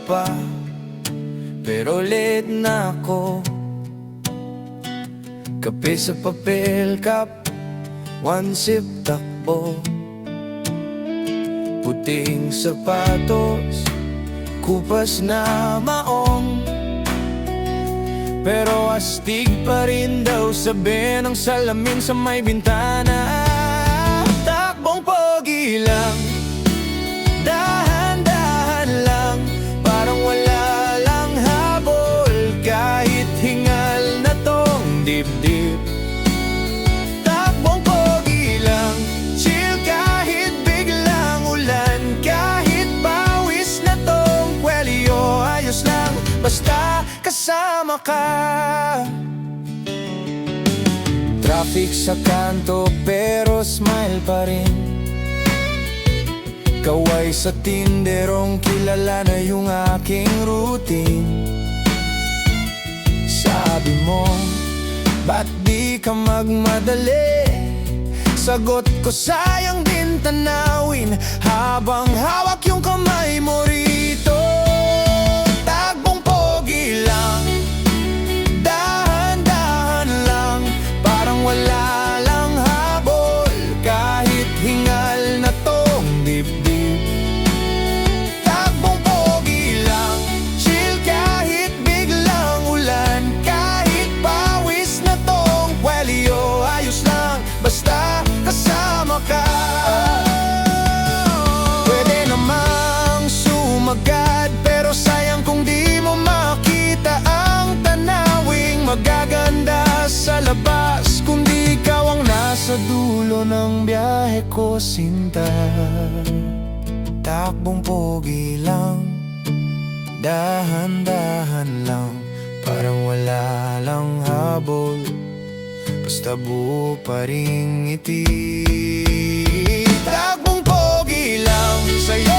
pa, pero late na ako. Kape sa papel cup, one sip takbo. Puting sapatos, kupas na maong, pero astig pa rin daw sabi ng salamin sa may bintana. Takbong pogi lang, dahan-dahan lang, parang wala lang habol, kahit hingal na tong dibdib. Takbong pogi lang, chill kahit biglang ulan, kahit pawis na tong kwelyo, ayos lang basta kasama ka. Traffic sa kanto pero smile pa rin. Kaway sa tinderong kilala na yung aking routine. Sabi mo, ba't di ka magmadali? Sagot ko, sayang din tanawin habang hawak yung kamay mo rito. Takbong pogi lang, dahan-dahan lang, parang wala lang habol, kahit hingal na tong dibdib. Takbong pogi lang, chill kahit biglang ulan, kahit pawis na tong kwelyo, ayos lang basta kasama ka. Pwede namang sumagad, pero sayang kung di mo makita ang tanawing magaganda sa labas, kung di ikaw ang nasa dulo ng biyahe ko, sinta. Takbong pogi lang, dahan-dahan lang, parang wala lang habol, basta buo pa ring ngiti. Takbong pogi lang, sa'yo